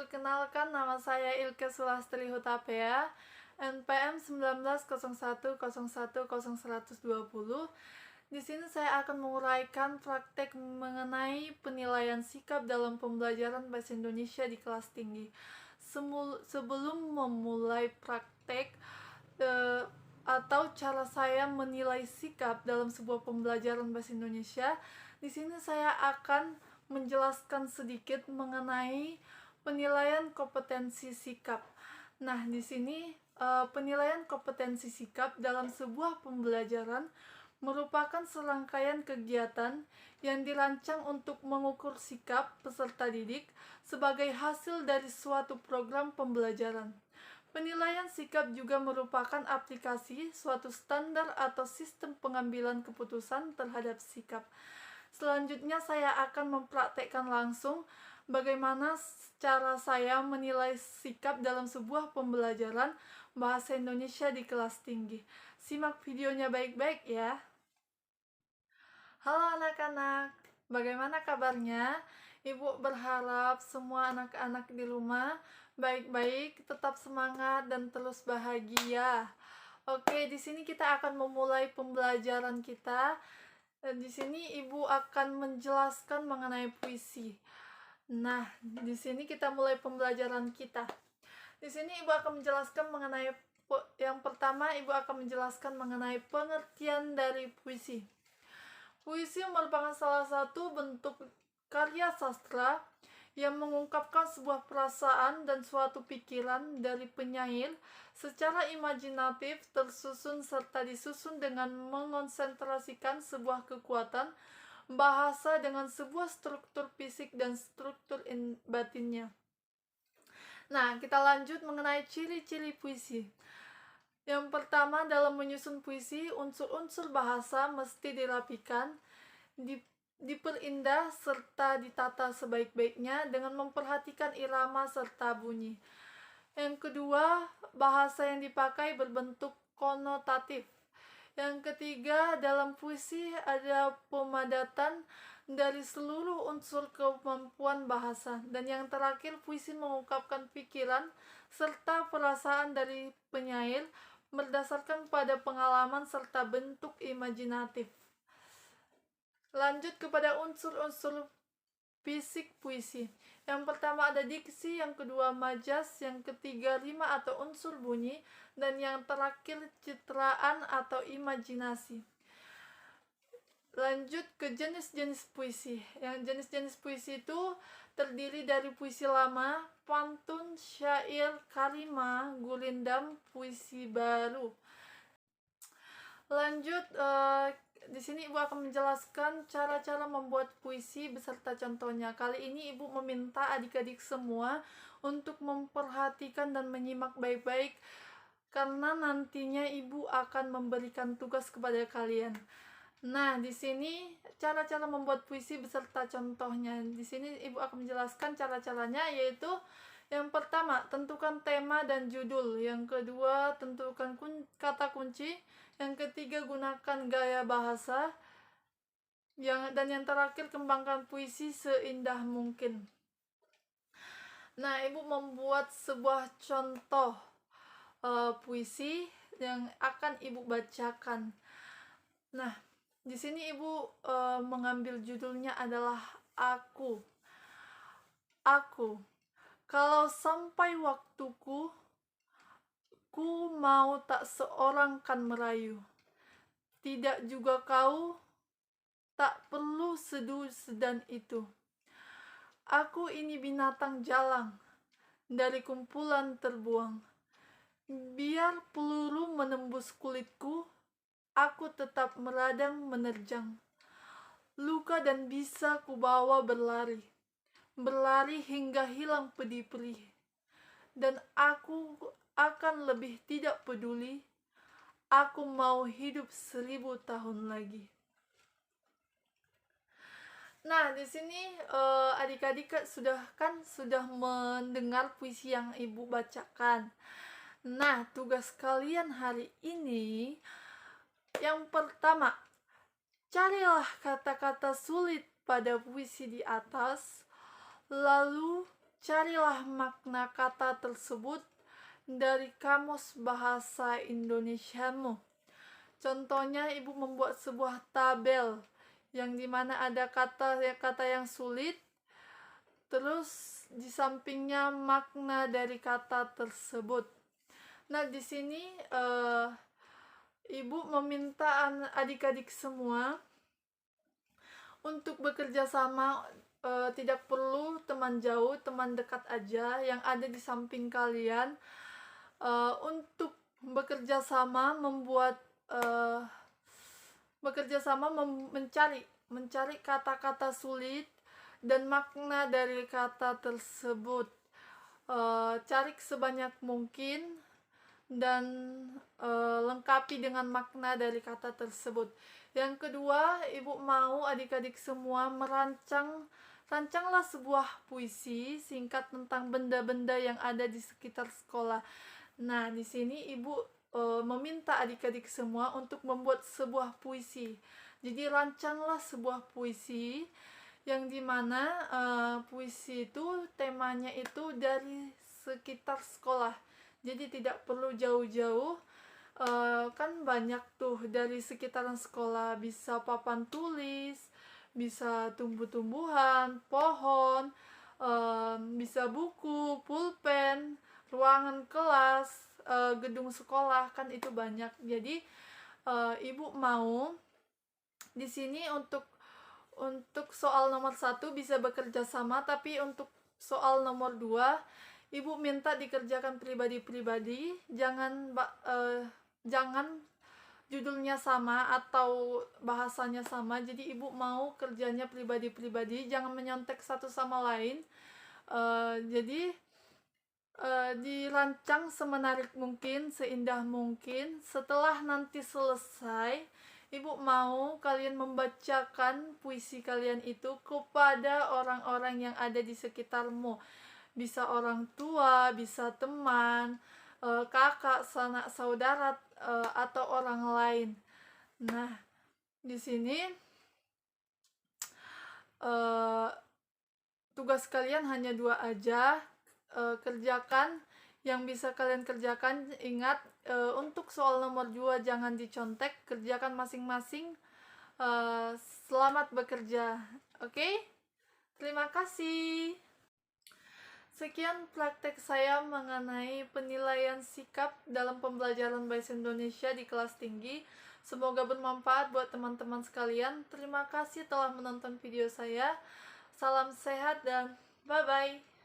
Perkenalkan, nama saya Ilke Sulastri Hutapea, NPM 1901010120. Di sini saya akan menguraikan praktek mengenai penilaian sikap dalam pembelajaran bahasa Indonesia di kelas tinggi. Sebelum memulai praktek atau cara saya menilai sikap dalam sebuah pembelajaran bahasa Indonesia, di sini saya akan menjelaskan sedikit mengenai penilaian kompetensi sikap. Nah, di sini penilaian kompetensi sikap dalam sebuah pembelajaran merupakan serangkaian kegiatan yang dirancang untuk mengukur sikap peserta didik sebagai hasil dari suatu program pembelajaran. Penilaian sikap juga merupakan aplikasi suatu standar atau sistem pengambilan keputusan terhadap sikap. Selanjutnya saya akan mempraktekkan langsung bagaimana cara saya menilai sikap dalam sebuah pembelajaran bahasa Indonesia di kelas tinggi. Simak videonya baik-baik ya. Halo anak-anak, bagaimana kabarnya? Ibu berharap semua anak-anak di rumah baik-baik, tetap semangat dan terus bahagia. Oke, di sini kita akan memulai pembelajaran kita. Di sini ibu akan menjelaskan mengenai puisi. Nah, di sini kita mulai pembelajaran kita. Di sini ibu akan menjelaskan mengenai yang pertama, ibu akan menjelaskan mengenai pengertian dari puisi. Puisi merupakan salah satu bentuk karya sastra yang mengungkapkan sebuah perasaan dan suatu pikiran dari penyair secara imajinatif, tersusun serta disusun dengan mengonsentrasikan sebuah kekuatan bahasa dengan sebuah struktur fisik dan struktur batinnya. Nah, kita lanjut mengenai ciri-ciri puisi. Yang pertama, dalam menyusun puisi, unsur-unsur bahasa mesti dirapikan, diperindah serta ditata sebaik-baiknya dengan memperhatikan irama serta bunyi. Yang kedua, bahasa yang dipakai berbentuk konotatif. Yang ketiga, dalam puisi ada pemadatan dari seluruh unsur kemampuan bahasa. Dan yang terakhir, puisi mengungkapkan pikiran serta perasaan dari penyair berdasarkan pada pengalaman serta bentuk imajinatif. Lanjut kepada unsur-unsur fisik puisi. Yang pertama ada diksi, yang kedua majas, yang ketiga rima atau unsur bunyi, dan yang terakhir citraan atau imajinasi. Lanjut ke jenis-jenis puisi. Yang jenis-jenis puisi itu terdiri dari puisi lama, pantun, syair, kalimah, gurindam, puisi baru. Lanjut, di sini ibu akan menjelaskan cara-cara membuat puisi beserta contohnya. Kali ini ibu meminta adik-adik semua untuk memperhatikan dan menyimak baik-baik karena nantinya ibu akan memberikan tugas kepada kalian. Nah, di sini cara-cara membuat puisi beserta contohnya. Di sini ibu akan menjelaskan cara-caranya, yaitu yang pertama, tentukan tema dan judul. Yang kedua, tentukan kata kunci. Yang ketiga, gunakan gaya bahasa. Dan yang terakhir, kembangkan puisi seindah mungkin. Nah, ibu membuat sebuah contoh puisi yang akan ibu bacakan. Nah, di sini ibu mengambil judulnya adalah Aku. Aku. Kalau sampai waktuku, ku mau tak seorang kan merayu. Tidak juga kau, tak perlu seduh sedan itu. Aku ini binatang jalang, dari kumpulan terbuang. Biar peluru menembus kulitku, aku tetap meradang menerjang. Luka dan bisa kubawa berlari. Berlari hingga hilang pedih-perih. Dan aku akan lebih tidak peduli. Aku mau hidup 1000 tahun lagi. Nah, di sini adik-adik sudah mendengar puisi yang ibu bacakan. Nah, tugas kalian hari ini yang pertama, carilah kata-kata sulit pada puisi di atas, lalu carilah makna kata tersebut dari kamus bahasa Indonesiamu. Contohnya, ibu membuat sebuah tabel yang dimana ada kata yang sulit, terus di sampingnya makna dari kata tersebut. Nah, di sini ibu meminta adik-adik semua untuk bekerja sama. Tidak perlu teman jauh, teman dekat aja yang ada di samping kalian, untuk bekerja sama mencari kata-kata sulit dan makna dari kata tersebut. Cari sebanyak mungkin dan lengkapi dengan makna dari kata tersebut. Yang kedua, ibu mau adik-adik semua rancanglah sebuah puisi singkat tentang benda-benda yang ada di sekitar sekolah. Nah, di sini ibu meminta adik-adik semua untuk membuat sebuah puisi. Jadi rancanglah sebuah puisi yang dimana puisi itu temanya itu dari sekitar sekolah. Jadi tidak perlu jauh-jauh, kan banyak tuh dari sekitaran sekolah, bisa papan tulis, bisa tumbuh-tumbuhan, pohon, bisa buku, pulpen, ruangan kelas, gedung sekolah, kan itu banyak. Jadi ibu mau di sini untuk soal nomor 1 bisa bekerja sama, tapi untuk soal nomor 2 ibu minta dikerjakan pribadi-pribadi, jangan judulnya sama atau bahasanya sama. Jadi ibu mau kerjanya pribadi-pribadi, jangan menyontek satu sama lain. Jadi dirancang semenarik mungkin, seindah mungkin. Setelah nanti selesai, ibu mau kalian membacakan puisi kalian itu kepada orang-orang yang ada di sekitarmu. Bisa orang tua, bisa teman, kakak, sanak saudara, atau orang lain. Nah, di sini tugas kalian hanya 2 aja. Kerjakan yang bisa kalian kerjakan. Ingat, untuk soal nomor 2 jangan dicontek, kerjakan masing-masing. Selamat bekerja. Oke? Terima kasih. Sekian praktek saya mengenai penilaian sikap dalam pembelajaran Bahasa Indonesia di kelas tinggi. Semoga bermanfaat buat teman-teman sekalian. Terima kasih telah menonton video saya. Salam sehat dan bye-bye.